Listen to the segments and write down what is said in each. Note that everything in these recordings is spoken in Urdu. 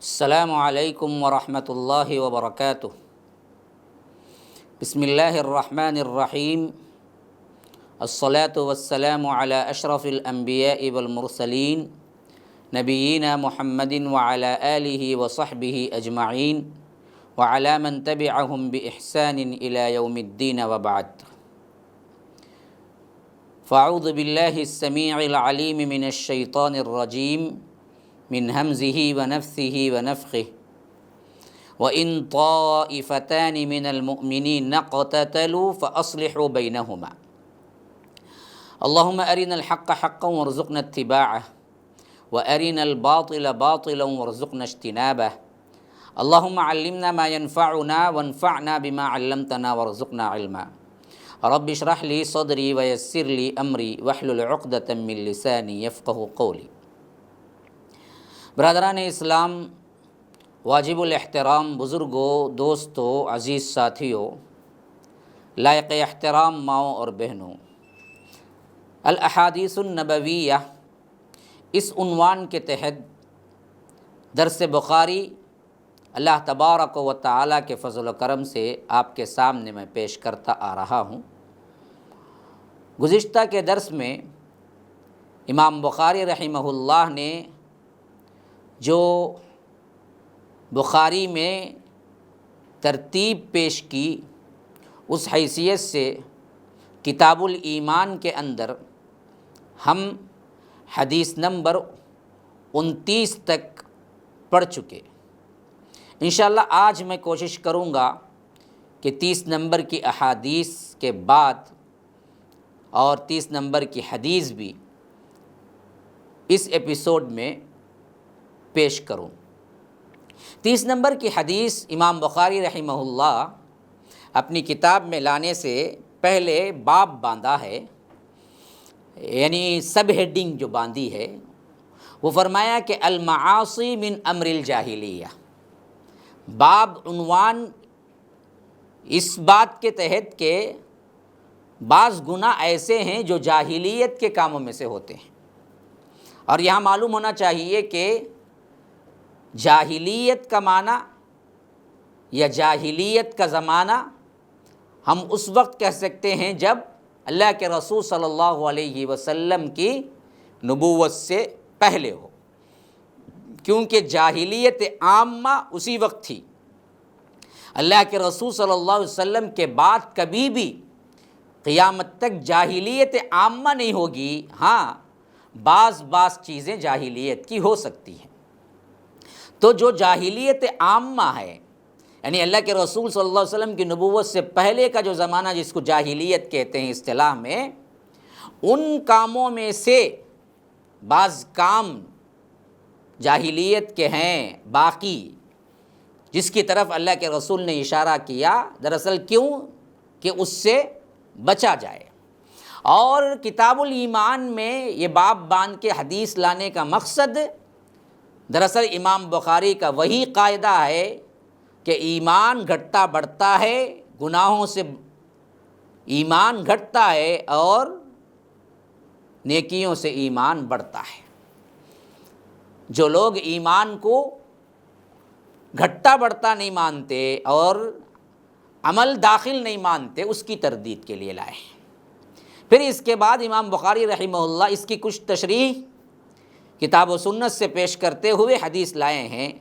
السلام علیکم ورحمۃ اللہ وبرکاتہ۔ بسم اللہ الرحمن الرحیم، الصلاۃ والسلام علی اشرف الانبیاء والمرسلین نبینا محمد وعلی آلہ وصحبہ اجمعین وعلی من تبعہم باحسان الی یوم الدین وبعد۔ فاعوذ باللہ السمیع العلیم من الشیطان الرجیم من ہمزہ ونفثہ ونفخہ وَإِن طَائِفَتَانِ مِنَ الْمُؤْمِنِينَ اقْتَتَلُوا فَأَصْلِحُوا بَيْنَهُمَا اللهم أرنا الحق حقا وارزقنا اتباعه وأرنا الباطل باطلا وارزقنا اجتنابه اللهم علمنا ما ينفعنا وانفعنا بما علمتنا وارزقنا علما رب اشرح لي صدري ويسر لي أمري واحلل عقدة من لساني يفقهوا قولي۔ برادران اسلام، واجب الاحترام بزرگوں، دوستوں، عزیز ساتھیوں، لائق احترام ماؤں اور بہنوں، الاحادیث النبویہ اس عنوان کے تحت درس بخاری اللہ تبارک و تعالیٰ کے فضل و کرم سے آپ کے سامنے میں پیش کرتا آ رہا ہوں۔ گزشتہ کے درس میں امام بخاری رحمہ اللہ نے جو بخاری میں ترتیب پیش کی، اس حیثیت سے کتاب الایمان کے اندر ہم حدیث نمبر 29 تک پڑھ چکے۔ انشاءاللہ آج میں کوشش کروں گا کہ 30 نمبر کی احادیث کے بعد اور 30 نمبر کی حدیث بھی اس ایپیسوڈ میں پیش کروں۔ 30 نمبر کی حدیث امام بخاری رحمہ اللہ اپنی کتاب میں لانے سے پہلے باب باندھا ہے، یعنی سب ہیڈنگ جو باندھی ہے، وہ فرمایا کہ المعاصی من امر الجاہلیہ۔ باب عنوان اس بات کے تحت کہ بعض گناہ ایسے ہیں جو جاہلیت کے کاموں میں سے ہوتے ہیں، اور یہاں معلوم ہونا چاہیے کہ جاہلیت کا معنی یا جاہلیت کا زمانہ ہم اس وقت کہہ سکتے ہیں جب اللہ کے رسول صلی اللہ علیہ وسلم کی نبوت سے پہلے ہو، کیونکہ جاہلیت عامہ اسی وقت تھی۔ اللہ کے رسول صلی اللہ علیہ وسلم کے بعد کبھی بھی قیامت تک جاہلیت عامہ نہیں ہوگی، ہاں بعض چیزیں جاہلیت کی ہو سکتی ہیں۔ تو جو جاہلیت عامہ ہے، یعنی اللہ کے رسول صلی اللہ علیہ وسلم کی نبوت سے پہلے کا جو زمانہ جس کو جاہلیت کہتے ہیں اصطلاح میں، ان کاموں میں سے بعض کام جاہلیت کے ہیں باقی، جس کی طرف اللہ کے رسول نے اشارہ کیا، دراصل کیوں کہ اس سے بچا جائے۔ اور کتاب الایمان میں یہ باب باندھ کے حدیث لانے کا مقصد دراصل امام بخاری کا وہی قاعدہ ہے کہ ایمان گھٹتا بڑھتا ہے، گناہوں سے ایمان گھٹتا ہے اور نیکیوں سے ایمان بڑھتا ہے۔ جو لوگ ایمان کو گھٹتا بڑھتا نہیں مانتے اور عمل داخل نہیں مانتے، اس کی تردید کے لیے لائے۔ پھر اس کے بعد امام بخاری رحمہ اللہ اس کی کچھ تشریح کتاب و سنت سے پیش کرتے ہوئے حدیث لائے ہیں۔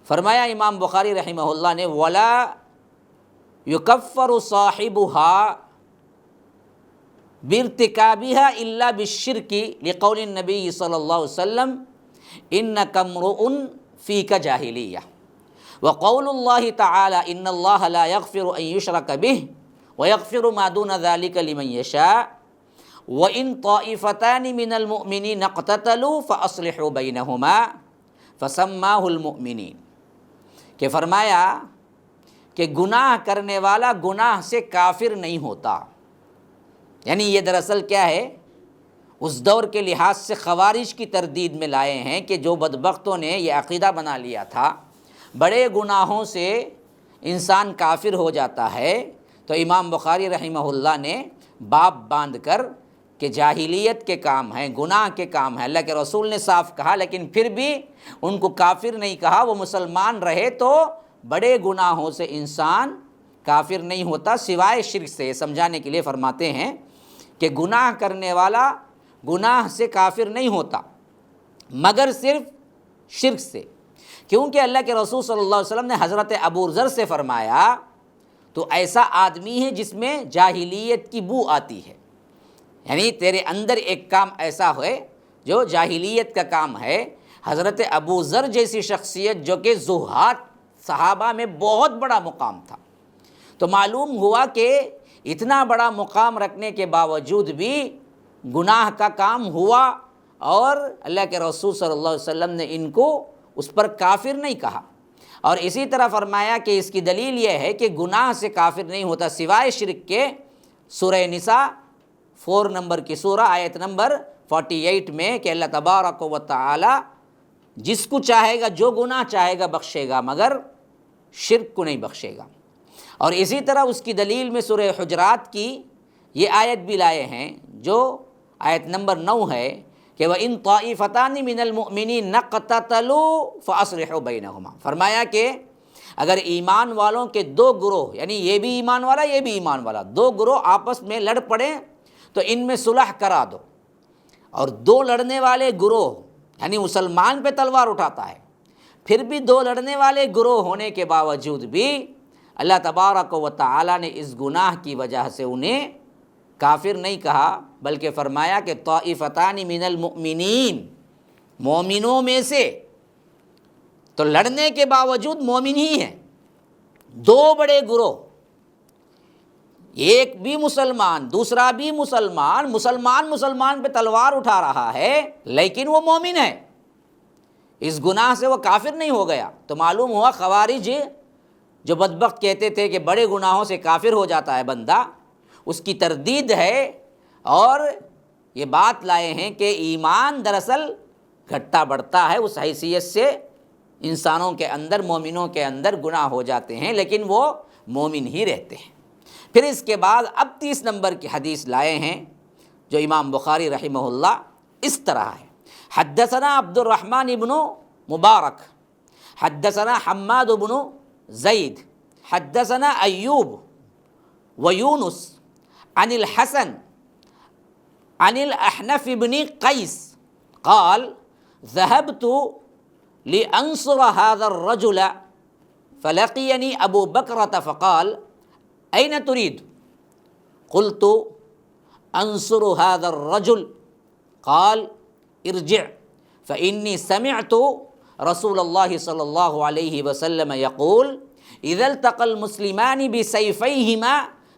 فرمایا امام بخاری رحمہ اللہ نے وَلَا يُكَفَّرُ صَاحِبُهَا بِارْتِكَابِهَا إِلَّا بِالشِّرْكِ لِقَوْلِ النَّبِيِّ صلی اللہ علیہ وسلم إِنَّكَ امْرُؤٌ فِيكَ جَاهِلِيَّةٌ وَقَوْلُ اللَّهِ تَعَالَى إِنَّ اللَّهَ لَا يَغْفِرُ أَن يُشْرَكَ بِهِ وَيَغْفِرُ مَا دُونَ ذَلِكَ لِمَن يَشَاءُ وَإِن طَائِفَتَانِ مِنَ الْمُؤْمِنِينَ اقْتَتَلُوا فَأَصْلِحُوا بَيْنَهُمَا فَسَمَّاهُ الْمُؤْمِنِينَ، کہ فرمایا کہ گناہ کرنے والا گناہ سے کافر نہیں ہوتا۔ یعنی یہ دراصل کیا ہے، اس دور کے لحاظ سے خوارج کی تردید میں لائے ہیں کہ جو بدبختوں نے یہ عقیدہ بنا لیا تھا بڑے گناہوں سے انسان کافر ہو جاتا ہے، تو امام بخاری رحمہ اللہ نے باب باندھ کر کہ جاہلیت کے کام ہیں، گناہ کے کام ہیں، اللہ کے رسول نے صاف کہا، لیکن پھر بھی ان کو کافر نہیں کہا، وہ مسلمان رہے تو بڑے گناہوں سے انسان کافر نہیں ہوتا سوائے شرک سے۔ یہ سمجھانے کے لیے فرماتے ہیں کہ گناہ کرنے والا گناہ سے کافر نہیں ہوتا مگر صرف شرک سے، کیونکہ اللہ کے رسول صلی اللہ علیہ وسلم نے حضرت ابو ذر سے فرمایا تو ایسا آدمی ہے جس میں جاہلیت کی بو آتی ہے، یعنی تیرے اندر ایک کام ایسا ہوئے جو جاہلیت کا کام ہے۔ حضرت ابو ذر جیسی شخصیت جو کہ زہاد صحابہ میں بہت بڑا مقام تھا، تو معلوم ہوا کہ اتنا بڑا مقام رکھنے کے باوجود بھی گناہ کا کام ہوا، اور اللہ کے رسول صلی اللہ علیہ وسلم نے ان کو اس پر کافر نہیں کہا۔ اور اسی طرح فرمایا کہ اس کی دلیل یہ ہے کہ گناہ سے کافر نہیں ہوتا سوائے شرک کے۔ سورہ نساء 4 نمبر کی سورہ آیت نمبر 48 میں کہ اللہ تبارک و تعالی جس کو چاہے گا، جو گناہ چاہے گا بخشے گا، مگر شرک کو نہیں بخشے گا۔ اور اسی طرح اس کی دلیل میں سورہ حجرات کی یہ آیت بھی لائے ہیں جو آیت نمبر 9 ہے کہ وَإِن طَائِفَتَانِ مِنَ الْمُؤْمِنِينَ اقْتَتَلُوا فَأَصْلِحُوا بَيْنَهُمَا، فرمایا کہ اگر ایمان والوں کے دو گروہ، یعنی یہ بھی ایمان والا یہ بھی ایمان والا، دو گروہ آپس میں لڑ پڑیں تو ان میں صلح کرا دو۔ اور دو لڑنے والے گروہ، یعنی مسلمان پہ تلوار اٹھاتا ہے، پھر بھی دو لڑنے والے گروہ ہونے کے باوجود بھی اللہ تبارک و تعالی نے اس گناہ کی وجہ سے انہیں کافر نہیں کہا، بلکہ فرمایا کہ طائفتان من المؤمنین، مومنوں میں سے، تو لڑنے کے باوجود مومن ہی ہیں، دو بڑے گروہ، ایک بھی مسلمان دوسرا بھی مسلمان، مسلمان پہ تلوار اٹھا رہا ہے لیکن وہ مومن ہے، اس گناہ سے وہ کافر نہیں ہو گیا۔ تو معلوم ہوا خوارج جو بدبخت کہتے تھے کہ بڑے گناہوں سے کافر ہو جاتا ہے بندہ، اس کی تردید ہے، اور یہ بات لائے ہیں کہ ایمان دراصل گھٹتا بڑھتا ہے، اس حیثیت سے انسانوں کے اندر، مومنوں کے اندر گناہ ہو جاتے ہیں لیکن وہ مومن ہی رہتے ہیں۔ پھر اس کے بعد اب 30 نمبر کی حدیث لائے ہیں جو امام بخاری رحمہ اللہ اس طرح ہے: حدثنا عبد الرحمن ابن مبارک حدثنا حماد بن زید حدثنا ایوب ویونس عن الحسن عن الاحنف بن قیس قال ذهبت لأنصر هذا الرجل فلقيني ابو بکرۃ فقال أين تريد؟ قلت أنصر هذا الرجل قال ارجع فإني سمعت رسول الله صلى الله عليه وسلم يقول إذا التقى المسلمان بسيفيهما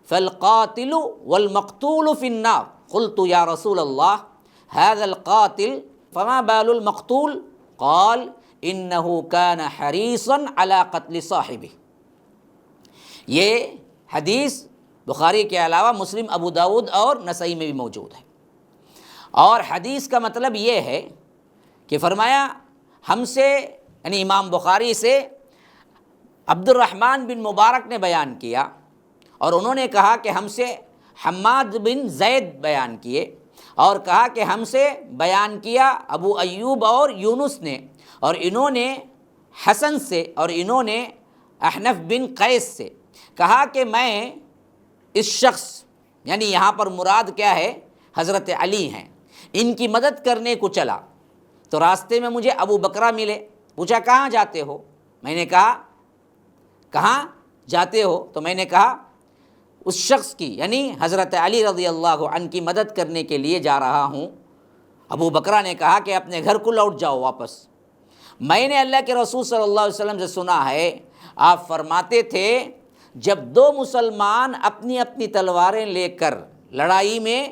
فالقاتل والمقتول في النار قلت يا رسول الله هذا القاتل فما بال المقتول قال إنه كان حريصا على قتل صاحبه۔ یہ حدیث بخاری کے علاوہ مسلم، ابو داود اور نسائی میں بھی موجود ہے، اور حدیث کا مطلب یہ ہے کہ فرمایا ہم سے، یعنی امام بخاری سے عبد الرحمن بن مبارک نے بیان کیا، اور انہوں نے کہا کہ ہم سے حماد بن زید بیان کیے، اور کہا کہ ہم سے بیان کیا ابو ایوب اور یونس نے، اور انہوں نے حسن سے، اور انہوں نے احنف بن قیس سے کہا کہ میں اس شخص، یعنی یہاں پر مراد کیا ہے، حضرت علی ہیں، ان کی مدد کرنے کو چلا، تو راستے میں مجھے ابو بکرہ ملے، پوچھا کہاں جاتے ہو؟ میں نے کہا کہاں جاتے ہو؟ تو میں نے کہا اس شخص کی، یعنی حضرت علی رضی اللہ عنہ کی مدد کرنے کے لیے جا رہا ہوں۔ ابو بکرہ نے کہا کہ اپنے گھر کو لوٹ جاؤ واپس، میں نے اللہ کے رسول صلی اللہ علیہ وسلم سے سنا ہے آپ فرماتے تھے جب دو مسلمان اپنی اپنی تلواریں لے کر لڑائی میں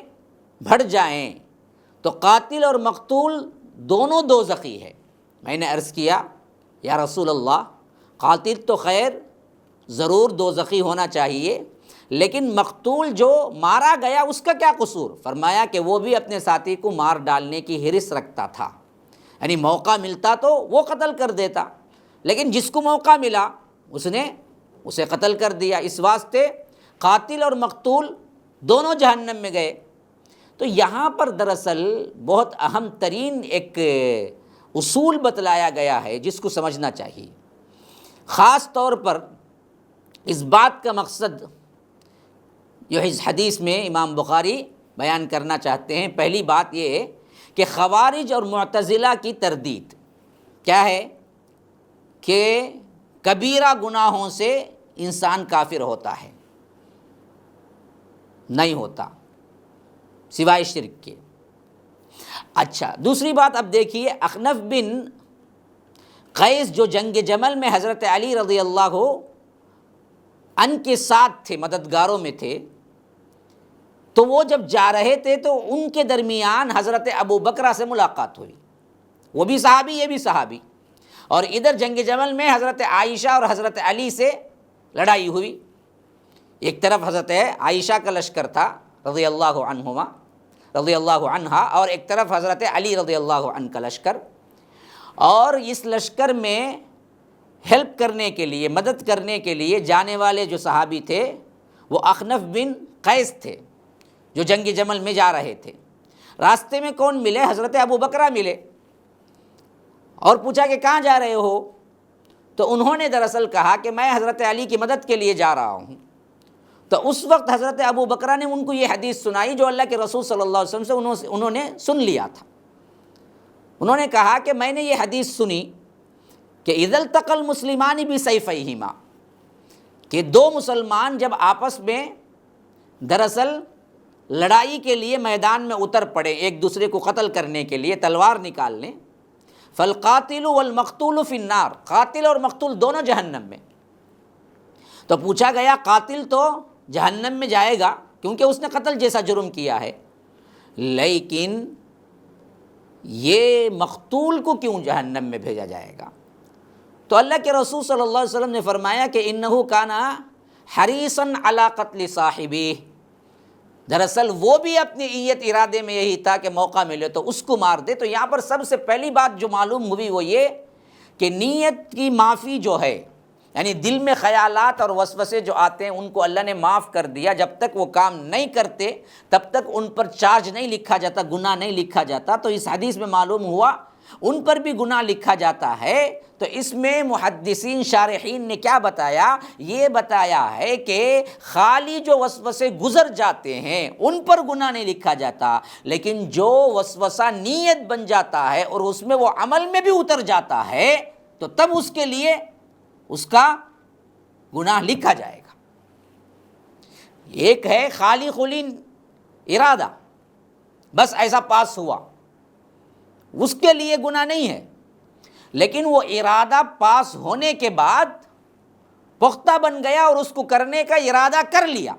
بھڑ جائیں تو قاتل اور مقتول دونوں دوزخی ہے۔ میں نے عرض کیا یا رسول اللہ، قاتل تو خیر ضرور دوزخی ہونا چاہیے، لیکن مقتول جو مارا گیا اس کا کیا قصور؟ فرمایا کہ وہ بھی اپنے ساتھی کو مار ڈالنے کی حرص رکھتا تھا، یعنی موقع ملتا تو وہ قتل کر دیتا، لیکن جس کو موقع ملا اس نے اسے قتل کر دیا۔ اس واسطے قاتل اور مقتول دونوں جہنم میں گئے۔ تو یہاں پر دراصل بہت اہم ترین ایک اصول بتلایا گیا ہے جس کو سمجھنا چاہیے. خاص طور پر اس بات کا مقصد جو اس حدیث میں امام بخاری بیان کرنا چاہتے ہیں، پہلی بات یہ ہے کہ خوارج اور معتزلہ کی تردید کیا ہے کہ کبیرہ گناہوں سے انسان کافر ہوتا ہے، نہیں ہوتا سوائے شرک کے. اچھا، دوسری بات اب دیکھیے، اخنف بن قیس جو جنگ جمل میں حضرت علی رضی اللہ عنہ کے ساتھ تھے، مددگاروں میں تھے، تو وہ جب جا رہے تھے تو ان کے درمیان حضرت ابو بکرہ سے ملاقات ہوئی. وہ بھی صحابی، یہ بھی صحابی. اور ادھر جنگ جمل میں حضرت عائشہ اور حضرت علی سے لڑائی ہوئی. ایک طرف حضرت عائشہ کا لشکر تھا رضی اللہ عنہا، اور ایک طرف حضرت علی رضی اللہ عنہ کا لشکر. اور اس لشکر میں ہیلپ کرنے کے لیے، مدد کرنے کے لیے جانے والے جو صحابی تھے وہ اخنف بن قیس تھے جو جنگ جمل میں جا رہے تھے. راستے میں کون ملے؟ حضرت ابو بکرہ ملے اور پوچھا کہ کہاں جا رہے ہو؟ تو انہوں نے دراصل کہا کہ میں حضرت علی کی مدد کے لیے جا رہا ہوں. تو اس وقت حضرت ابو بکرہ نے ان کو یہ حدیث سنائی جو اللہ کے رسول صلی اللہ علیہ وسلم سے انہوں نے سن لیا تھا. انہوں نے کہا کہ میں نے یہ حدیث سنی کہ اذا التقى المسلمان بسیفیہما، کہ دو مسلمان جب آپس میں دراصل لڑائی کے لیے میدان میں اتر پڑے، ایک دوسرے کو قتل کرنے کے لیے تلوار نکال لیں، فالقاتل والمقتول فی النار، قاتل اور مقتول دونوں جہنم میں. تو پوچھا گیا قاتل تو جہنم میں جائے گا کیونکہ اس نے قتل جیسا جرم کیا ہے، لیکن یہ مقتول کو کیوں جہنم میں بھیجا جائے گا؟ تو اللہ کے رسول صلی اللہ علیہ وسلم نے فرمایا کہ انہ کان حریصا علی قتل صاحبہ، دراصل وہ بھی اپنی نیت ارادے میں یہی تھا کہ موقع ملے تو اس کو مار دے. تو یہاں پر سب سے پہلی بات جو معلوم ہوئی وہ یہ کہ نیت کی معافی جو ہے، یعنی دل میں خیالات اور وسوسے جو آتے ہیں ان کو اللہ نے معاف کر دیا. جب تک وہ کام نہیں کرتے تب تک ان پر چارج نہیں لکھا جاتا، گناہ نہیں لکھا جاتا. تو اس حدیث میں معلوم ہوا ان پر بھی گناہ لکھا جاتا ہے. تو اس میں محدثین شارحین نے کیا بتایا؟ یہ بتایا ہے کہ خالی جو وسوسے گزر جاتے ہیں ان پر گناہ نہیں لکھا جاتا، لیکن جو وسوسہ نیت بن جاتا ہے اور اس میں وہ عمل میں بھی اتر جاتا ہے تو تب اس کے لیے اس کا گناہ لکھا جائے گا. ایک ہے خالی خلی ارادہ، بس ایسا پاس ہوا، اس کے لیے گناہ نہیں ہے. لیکن وہ ارادہ پاس ہونے کے بعد پختہ بن گیا اور اس کو کرنے کا ارادہ کر لیا،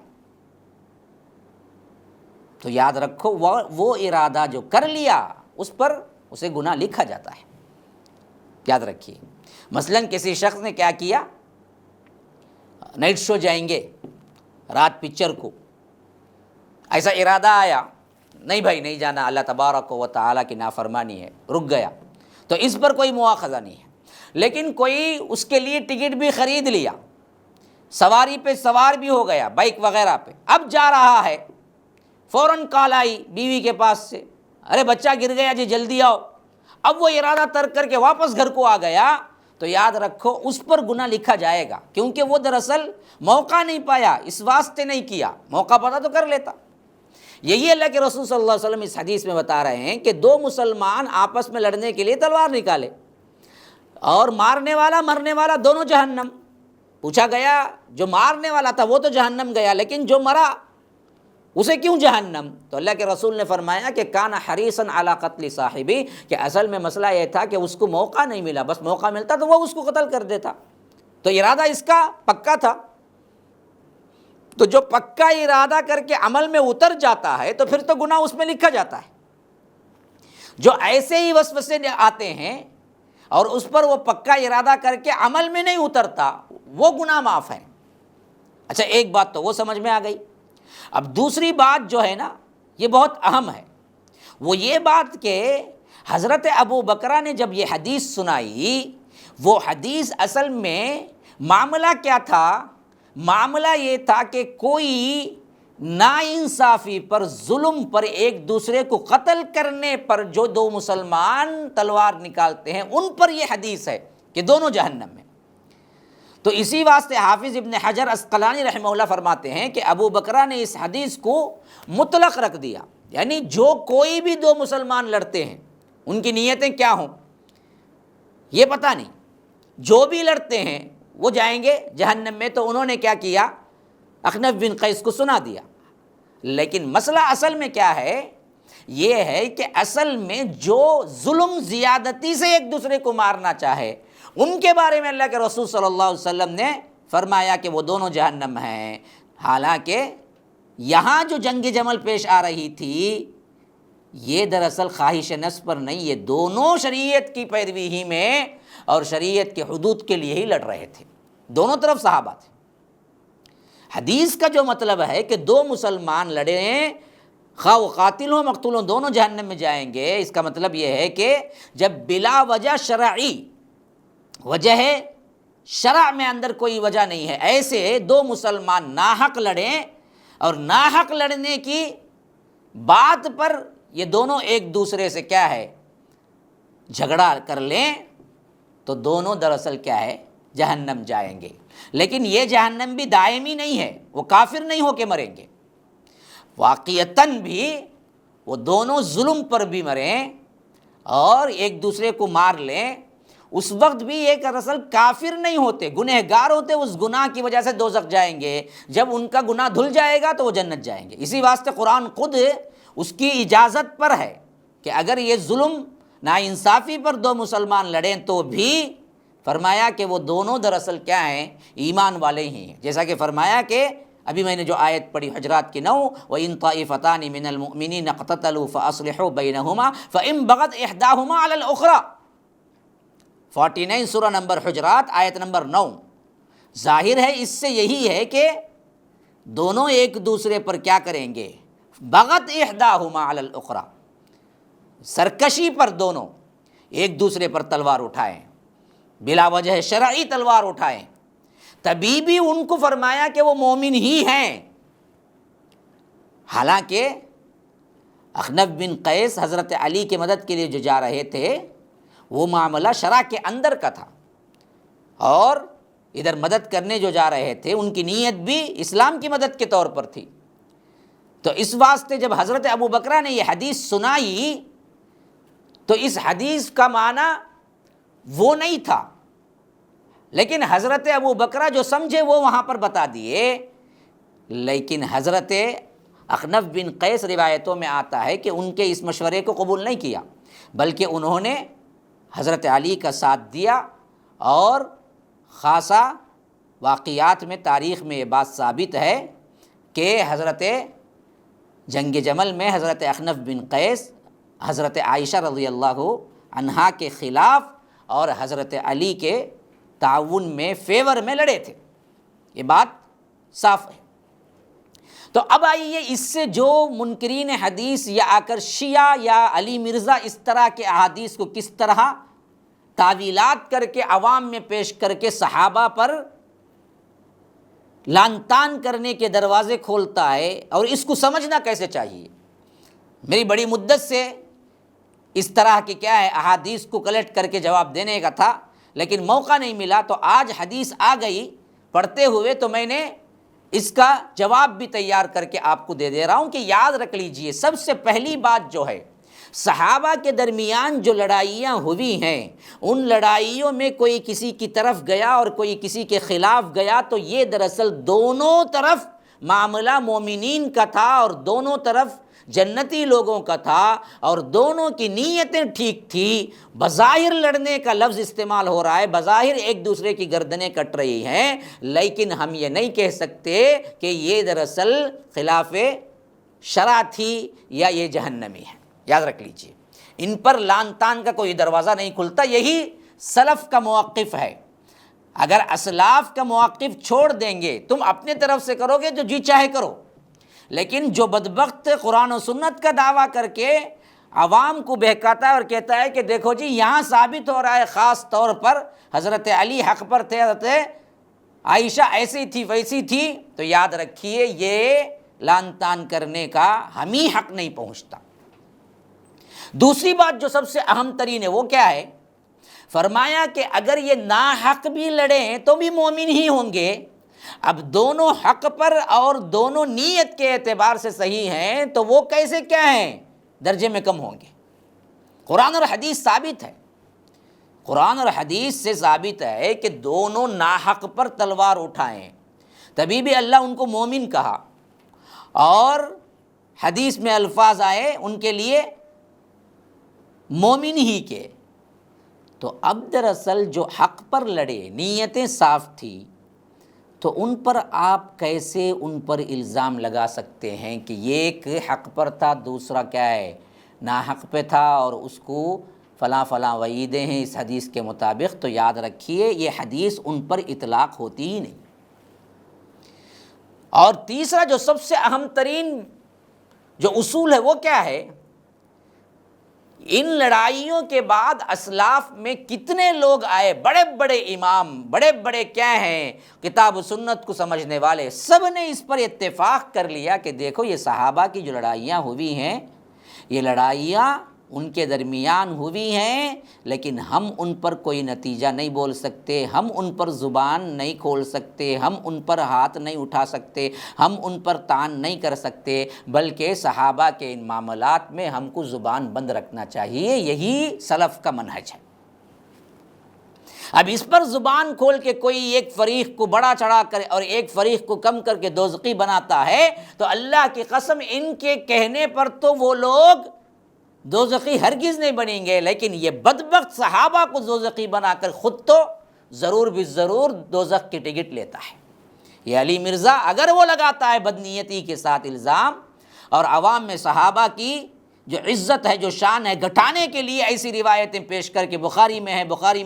تو یاد رکھو وہ ارادہ جو کر لیا اس پر اسے گناہ لکھا جاتا ہے. یاد رکھیے. مثلا کسی شخص نے کیا کیا، نائٹ شو جائیں گے رات پکچر کو، ایسا ارادہ آیا، نہیں بھائی نہیں جانا، اللہ تبارک و تعالیٰ کی نافرمانی ہے، رک گیا، تو اس پر کوئی مواخذہ نہیں ہے. لیکن کوئی اس کے لیے ٹکٹ بھی خرید لیا، سواری پہ سوار بھی ہو گیا، بائک وغیرہ پہ، اب جا رہا ہے، فوراً کال آئی بیوی کے پاس سے، ارے بچہ گر گیا جی جلدی آؤ. اب وہ ارادہ ترک کر کے واپس گھر کو آ گیا تو یاد رکھو اس پر گناہ لکھا جائے گا، کیونکہ وہ دراصل موقع نہیں پایا، اس واسطے نہیں کیا، موقع پاتا تو کر لیتا. یہی اللہ کے رسول صلی اللہ علیہ وسلم اس حدیث میں بتا رہے ہیں کہ دو مسلمان آپس میں لڑنے کے لیے تلوار نکالے اور مارنے والا مرنے والا دونوں جہنم. پوچھا گیا جو مارنے والا تھا وہ تو جہنم گیا، لیکن جو مرا اسے کیوں جہنم؟ تو اللہ کے رسول نے فرمایا کہ کان حریصا علی قتل صاحبی، کہ اصل میں مسئلہ یہ تھا کہ اس کو موقع نہیں ملا، بس موقع ملتا تو وہ اس کو قتل کر دیتا. تو ارادہ اس کا پکا تھا. تو جو پکا ارادہ کر کے عمل میں اتر جاتا ہے تو پھر تو گناہ اس میں لکھا جاتا ہے. جو ایسے ہی وسوسے آتے ہیں اور اس پر وہ پکا ارادہ کر کے عمل میں نہیں اترتا وہ گناہ معاف ہے. اچھا ایک بات تو وہ سمجھ میں آ گئی. اب دوسری بات جو ہے نا یہ بہت اہم ہے، وہ یہ بات کہ حضرت ابو بکرہ نے جب یہ حدیث سنائی، وہ حدیث اصل میں معاملہ کیا تھا؟ معاملہ یہ تھا کہ کوئی ناانصافی پر، ظلم پر، ایک دوسرے کو قتل کرنے پر جو دو مسلمان تلوار نکالتے ہیں ان پر یہ حدیث ہے کہ دونوں جہنم میں۔ تو اسی واسطے حافظ ابن حجر عسقلانی رحمہ اللہ فرماتے ہیں کہ ابو بکرہ نے اس حدیث کو مطلق رکھ دیا، یعنی جو کوئی بھی دو مسلمان لڑتے ہیں ان کی نیتیں کیا ہوں یہ پتہ نہیں، جو بھی لڑتے ہیں وہ جائیں گے جہنم میں۔ تو انہوں نے کیا کیا، اخنف بن قیس کو سنا دیا۔ لیکن مسئلہ اصل میں کیا ہے، یہ ہے کہ اصل میں جو ظلم زیادتی سے ایک دوسرے کو مارنا چاہے ان کے بارے میں اللہ کے رسول صلی اللہ علیہ وسلم نے فرمایا کہ وہ دونوں جہنم ہیں۔ حالانکہ یہاں جو جنگ جمل پیش آ رہی تھی یہ دراصل خواہش نفس پر نہیں، یہ دونوں شریعت کی پیروی ہی میں اور شریعت کے حدود کے لیے ہی لڑ رہے تھے، دونوں طرف صحابہ تھے۔ حدیث کا جو مطلب ہے کہ دو مسلمان لڑیں، خواہ وہ قاتل ہوں مقتول ہوں، دونوں جہنم میں جائیں گے، اس کا مطلب یہ ہے کہ جب بلا وجہ شرعی وجہ ہے، شرع میں اندر کوئی وجہ نہیں ہے، ایسے دو مسلمان ناحق لڑیں اور ناحق لڑنے کی بات پر یہ دونوں ایک دوسرے سے کیا ہے جھگڑا کر لیں تو دونوں دراصل کیا ہے جہنم جائیں گے۔ لیکن یہ جہنم بھی دائمی نہیں ہے، وہ کافر نہیں ہو کے مریں گے، واقعتاً بھی وہ دونوں ظلم پر بھی مریں اور ایک دوسرے کو مار لیں، اس وقت بھی ایک دراصل کافر نہیں ہوتے، گنہگار ہوتے، اس گناہ کی وجہ سے دوزخ جائیں گے، جب ان کا گناہ دھل جائے گا تو وہ جنت جائیں گے۔ اسی واسطے قرآن خود اس کی اجازت پر ہے کہ اگر یہ ظلم ناانصافی پر دو مسلمان لڑیں تو بھی فرمایا کہ وہ دونوں دراصل کیا ہیں ایمان والے ہی ہیں، جیسا کہ فرمایا کہ ابھی میں نے جو آیت پڑھی حجرات کی 9، وَإِن طَائِفَتَانِ مِنَ الْمُؤْمِنِينَ اقْتَتَلُوا فَأَصْلِحُوا بَيْنَهُمَا فَإِن بَغَتْ إِحْدَاهُمَا عَلَى الْأُخْرَى، 49 سورہ نمبر حجرات آیت نمبر 9۔ ظاہر ہے اس سے یہی ہے کہ دونوں ایک دوسرے پر کیا کریں گے، بغت احداہما علی الاخری، سرکشی پر دونوں ایک دوسرے پر تلوار اٹھائیں، بلا وجہ شرعی تلوار اٹھائیں، تبھی بھی ان کو فرمایا کہ وہ مومن ہی ہیں۔ حالانکہ اخنف بن قیس حضرت علی کی مدد کے لیے جو جا رہے تھے وہ معاملہ شرع کے اندر کا تھا، اور ادھر مدد کرنے جو جا رہے تھے ان کی نیت بھی اسلام کی مدد کے طور پر تھی۔ تو اس واسطے جب حضرت ابو بکرہ نے یہ حدیث سنائی تو اس حدیث کا معنی وہ نہیں تھا، لیکن حضرت ابو بکرہ جو سمجھے وہ وہاں پر بتا دیے۔ لیکن حضرت اخنف بن قیس روایتوں میں آتا ہے کہ ان کے اس مشورے کو قبول نہیں کیا، بلکہ انہوں نے حضرت علی کا ساتھ دیا، اور خاصا واقعات میں تاریخ میں یہ بات ثابت ہے کہ حضرت جنگ جمل میں حضرت اخنف بن قیس حضرت عائشہ رضی اللہ عنہا کے خلاف اور حضرت علی کے تعاون میں فیور میں لڑے تھے، یہ بات صاف ہے۔ تو اب آئیے اس سے جو منکرین حدیث یا آ کر شیعہ یا علی مرزا اس طرح کے احادیث کو کس طرح تعویلات کر کے عوام میں پیش کر کے صحابہ پر لعن طعن کرنے کے دروازے کھولتا ہے، اور اس کو سمجھنا کیسے چاہیے۔ میری بڑی مدت سے اس طرح کے کیا ہے احادیث کو کلیکٹ کر کے جواب دینے کا تھا، لیکن موقع نہیں ملا، تو آج حدیث آ گئی پڑھتے ہوئے تو میں نے اس کا جواب بھی تیار کر کے آپ کو دے رہا ہوں کہ یاد رکھ لیجئے۔ سب سے پہلی بات جو ہے، صحابہ کے درمیان جو لڑائیاں ہوئی ہیں ان لڑائیوں میں کوئی کسی کی طرف گیا اور کوئی کسی کے خلاف گیا تو یہ دراصل دونوں طرف معاملہ مومنین کا تھا، اور دونوں طرف جنتی لوگوں کا تھا، اور دونوں کی نیتیں ٹھیک تھی۔ بظاہر لڑنے کا لفظ استعمال ہو رہا ہے، بظاہر ایک دوسرے کی گردنیں کٹ رہی ہیں، لیکن ہم یہ نہیں کہہ سکتے کہ یہ دراصل خلاف شرع تھی یا یہ جہنمی ہے۔ یاد رکھ لیجئے، ان پر لعن طعن کا کوئی دروازہ نہیں کھلتا۔ یہی سلف کا موقف ہے۔ اگر اسلاف کا موقف چھوڑ دیں گے، تم اپنے طرف سے کرو گے جو جی چاہے کرو، لیکن جو بدبخت قرآن و سنت کا دعویٰ کر کے عوام کو بہکاتا ہے اور کہتا ہے کہ دیکھو جی یہاں ثابت ہو رہا ہے خاص طور پر حضرت علی حق پر تھے، حضرت عائشہ ایسی تھی ویسی تھی، تو یاد رکھیے یہ لان تان کرنے کا ہمیں حق نہیں پہنچتا۔ دوسری بات جو سب سے اہم ترین ہے وہ کیا ہے؟ فرمایا کہ اگر یہ ناحق بھی لڑیں تو بھی مومن ہی ہوں گے۔ اب دونوں حق پر اور دونوں نیت کے اعتبار سے صحیح ہیں تو وہ کیسے کیا ہیں؟ درجے میں کم ہوں گے۔ قرآن اور حدیث ثابت ہے، قرآن اور حدیث سے ثابت ہے کہ دونوں ناحق پر تلوار اٹھائیں، تبھی بھی اللہ ان کو مومن کہا، اور حدیث میں الفاظ آئے ان کے لیے مومن ہی کے۔ تو اب دراصل جو حق پر لڑے، نیتیں صاف تھی، تو ان پر آپ کیسے ان پر الزام لگا سکتے ہیں کہ یہ ایک حق پر تھا، دوسرا کیا ہے، ناحق پہ تھا، اور اس کو فلاں فلاں وعیدیں ہیں اس حدیث کے مطابق؟ تو یاد رکھیے یہ حدیث ان پر اطلاق ہوتی ہی نہیں۔ اور تیسرا جو سب سے اہم ترین جو اصول ہے وہ کیا ہے؟ ان لڑائیوں کے بعد اسلاف میں کتنے لوگ آئے، بڑے بڑے امام، بڑے بڑے کیا ہیں کتاب و سنت کو سمجھنے والے، سب نے اس پر اتفاق کر لیا کہ دیکھو یہ صحابہ کی جو لڑائیاں ہوئی ہیں، یہ لڑائیاں ان کے درمیان ہوئی ہیں، لیکن ہم ان پر کوئی نتیجہ نہیں بول سکتے، ہم ان پر زبان نہیں کھول سکتے، ہم ان پر ہاتھ نہیں اٹھا سکتے، ہم ان پر طعن نہیں کر سکتے، بلکہ صحابہ کے ان معاملات میں ہم کو زبان بند رکھنا چاہیے۔ یہی سلف کا منہج ہے۔ اب اس پر زبان کھول کے کوئی ایک فریق کو بڑا چڑھا کر اور ایک فریق کو کم کر کے دوزخی بناتا ہے، تو اللہ کی قسم ان کے کہنے پر تو وہ لوگ دوزخی ہرگز نہیں بنیں گے، لیکن یہ بدبخت صحابہ کو دوزخی بنا کر خود تو ضرور بھی ضرور دوزخ کی ٹکٹ لیتا ہے۔ یہ علی مرزا اگر وہ لگاتا ہے بدنیتی کے ساتھ الزام اور عوام میں صحابہ کی جو عزت ہے، جو شان ہے، گھٹانے کے لیے ایسی روایتیں پیش کر کے بخاری میں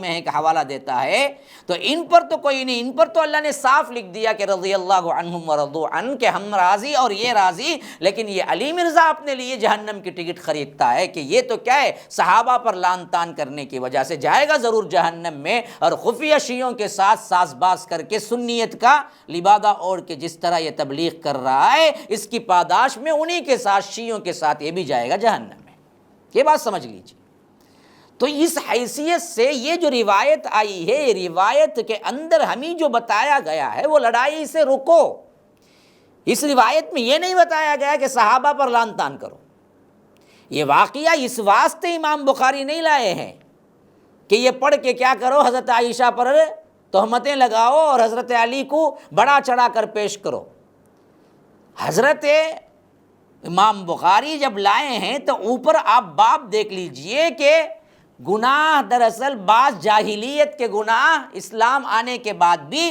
ہے کہ حوالہ دیتا ہے، تو ان پر تو کوئی نہیں، ان پر تو اللہ نے صاف لکھ دیا کہ رضی اللہ عنہم ورضوا عنہ، کہ ہم راضی اور یہ راضی، لیکن یہ علی مرزا اپنے لیے جہنم کی ٹکٹ خریدتا ہے کہ یہ تو کیا ہے، صحابہ پر لان تان کرنے کی وجہ سے جائے گا ضرور جہنم میں، اور خفیہ شیعوں کے ساتھ ساز باز کر کے سنیت کا لبادہ اوڑھ کے جس طرح یہ تبلیغ کر رہا ہے، اس کی پاداش میں انہی کے ساتھ، شیعوں کے ساتھ یہ بھی جائے گا جہنم میں۔ یہ بات سمجھ لیجیے۔ تو اس حیثیت سے یہ جو روایت آئی ہے، یہ روایت کے اندر ہمیں جو بتایا گیا ہے وہ لڑائی سے رکو۔ اس روایت میں یہ نہیں بتایا گیا کہ صحابہ پر لعن طعن کرو۔ یہ واقعہ اس واسطے امام بخاری نہیں لائے ہیں کہ یہ پڑھ کے کیا کرو، حضرت عائشہ پر تہمتیں لگاؤ اور حضرت علی کو بڑا چڑھا کر پیش کرو۔ حضرت امام بخاری جب لائے ہیں تو اوپر آپ باب دیکھ لیجئے کہ گناہ دراصل بعض جاہلیت کے گناہ اسلام آنے کے بعد بھی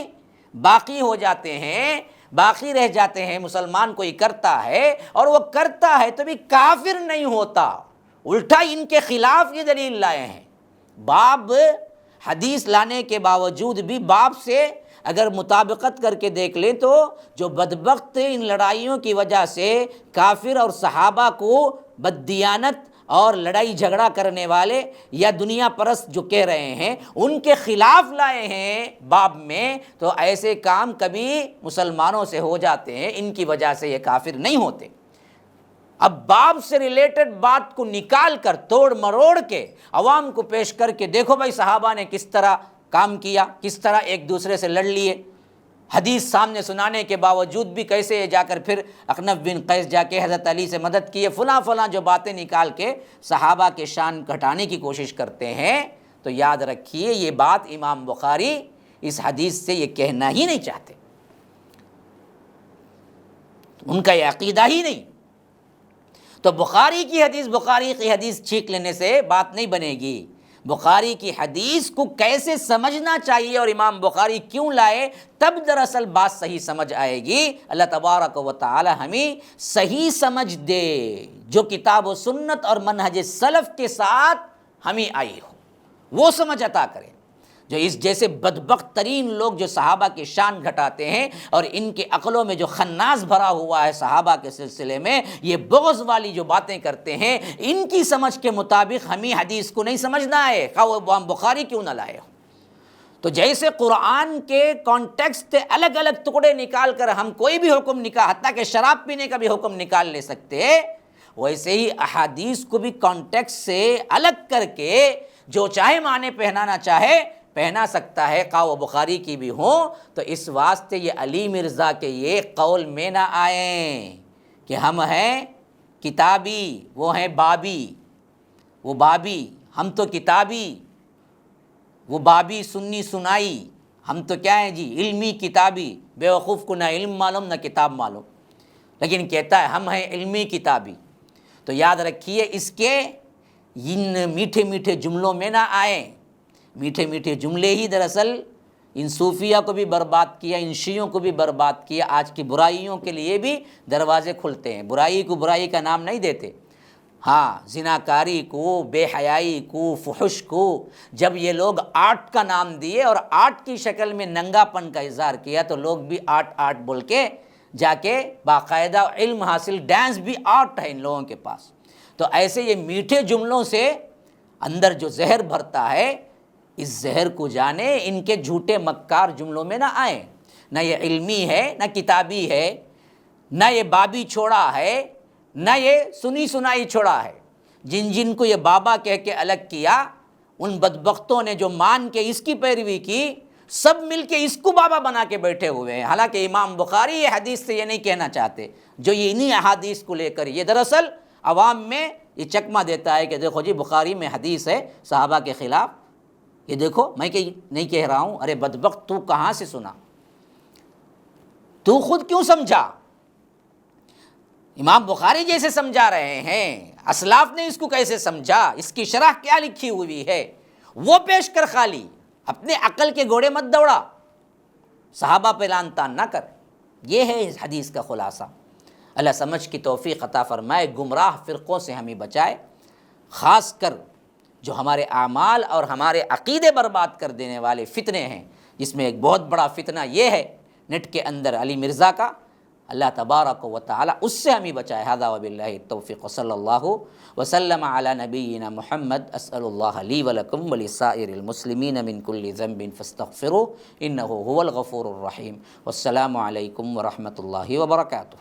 باقی ہو جاتے ہیں، باقی رہ جاتے ہیں، مسلمان کوئی کرتا ہے اور وہ کرتا ہے تو بھی کافر نہیں ہوتا، الٹا ان کے خلاف یہ دلیل لائے ہیں۔ باب حدیث لانے کے باوجود بھی باب سے اگر مطابقت کر کے دیکھ لیں تو جو بدبخت ان لڑائیوں کی وجہ سے کافر اور صحابہ کو بددیانت اور لڑائی جھگڑا کرنے والے یا دنیا پرست جو کہہ رہے ہیں ان کے خلاف لائے ہیں باب میں، تو ایسے کام کبھی مسلمانوں سے ہو جاتے ہیں، ان کی وجہ سے یہ کافر نہیں ہوتے۔ اب باب سے ریلیٹڈ بات کو نکال کر توڑ مروڑ کے عوام کو پیش کر کے دیکھو بھائی صحابہ نے کس طرح کام کیا، کس طرح ایک دوسرے سے لڑ لیے، حدیث سامنے سنانے کے باوجود بھی کیسے جا کر پھر اخنف بن قیس جا کے حضرت علی سے مدد کیے، فلاں فلاں جو باتیں نکال کے صحابہ کے شان گھٹانے کی کوشش کرتے ہیں، تو یاد رکھیے یہ بات امام بخاری اس حدیث سے یہ کہنا ہی نہیں چاہتے، ان کا یہ عقیدہ ہی نہیں۔ تو بخاری کی حدیث چھینک لینے سے بات نہیں بنے گی۔ بخاری کی حدیث کو کیسے سمجھنا چاہیے اور امام بخاری کیوں لائے، تب دراصل بات صحیح سمجھ آئے گی۔ اللہ تبارک و تعالی ہمیں صحیح سمجھ دے جو کتاب و سنت اور منہج سلف کے ساتھ ہمیں آئی ہو، وہ سمجھ عطا کرے۔ جو اس جیسے بدبخت ترین لوگ جو صحابہ کی شان گھٹاتے ہیں اور ان کے عقلوں میں جو خناس بھرا ہوا ہے صحابہ کے سلسلے میں، یہ بغض والی جو باتیں کرتے ہیں، ان کی سمجھ کے مطابق ہمیں حدیث کو نہیں سمجھنا ہے، خواہ وہ امام بخاری کیوں نہ لائے ہو۔ تو جیسے قرآن کے کانٹیکسٹ الگ الگ ٹکڑے نکال کر ہم کوئی بھی حکم نکال، حتیٰ کہ شراب پینے کا بھی حکم نکال لے سکتے، ویسے ہی احادیث کو بھی کانٹیکسٹ سے الگ کر کے جو چاہے معنی پہنانا چاہے پہنا سکتا ہے، خواہ وہ بخاری کی بھی ہوں۔ تو اس واسطے یہ علی مرزا کے یہ قول میں نہ آئیں کہ ہم ہیں کتابی، وہ ہیں بابی، وہ بابی، ہم تو کتابی، وہ بابی سنی سنائی، ہم تو کیا ہیں جی علمی کتابی، بے وقوف کو نہ علم معلوم نہ کتاب معلوم، لیکن کہتا ہے ہم ہیں علمی کتابی۔ تو یاد رکھیے اس کے ان میٹھے میٹھے جملوں میں نہ آئیں۔ میٹھے میٹھے جملے ہی دراصل ان صوفیہ کو بھی برباد کیا، ان شیعوں کو بھی برباد کیا، آج کی برائیوں کے لیے بھی دروازے کھلتے ہیں۔ برائی کو برائی کا نام نہیں دیتے، ہاں زناکاری کو، بے حیائی کو، فحش کو جب یہ لوگ آرٹ کا نام دیے اور آرٹ کی شکل میں ننگا پن کا اظہار کیا تو لوگ بھی آرٹ آرٹ بول کے جا کے باقاعدہ علم حاصل، ڈانس بھی آرٹ ہے ان لوگوں کے پاس۔ تو ایسے یہ میٹھے جملوں سے اندر جو زہر بھرتا ہے، اس زہر کو جانے، ان کے جھوٹے مکار جملوں میں نہ آئیں۔ نہ یہ علمی ہے، نہ کتابی ہے، نہ یہ بابی چھوڑا ہے، نہ یہ سنی سنائی چھوڑا ہے۔ جن جن کو یہ بابا کہہ کے الگ کیا، ان بدبختوں نے جو مان کے اس کی پیروی کی، سب مل کے اس کو بابا بنا کے بیٹھے ہوئے ہیں۔ حالانکہ امام بخاری یہ حدیث سے یہ نہیں کہنا چاہتے، جو یہ انہی احادیث کو لے کر یہ دراصل عوام میں یہ چکمہ دیتا ہے کہ دیکھو جی بخاری میں حدیث ہے صحابہ کے خلاف، یہ دیکھو میں نہیں کہہ رہا ہوں۔ ارے بدبخت، تو کہاں سے سنا؟ تو خود کیوں سمجھا؟ امام بخاری جیسے سمجھا رہے ہیں، اسلاف نے اس کو کیسے سمجھا، اس کی شرح کیا لکھی ہوئی ہے، وہ پیش کر، خالی اپنے عقل کے گھوڑے مت دوڑا، صحابہ پہ لعن طعن نہ کر۔ یہ ہے اس حدیث کا خلاصہ۔ اللہ سمجھ کی توفیق عطا فرمائے، گمراہ فرقوں سے ہمیں بچائے، خاص کر جو ہمارے اعمال اور ہمارے عقیدے برباد کر دینے والے فتنے ہیں، جس میں ایک بہت بڑا فتنہ یہ ہے نیٹ کے اندر علی مرزا کا، اللہ تبارک و تعالی اس سے ہمیں بچائے۔ ھذا وباللہ التوفیق، صلی اللہ وسلم علی نبینا محمد۔ اسأل اللہ لی ولکم ولسائر المسلمین من کل ذنب فاستغفروہ انہ هو الغفور الرحیم۔ والسلام علیکم ورحمۃ اللہ وبرکاتہ۔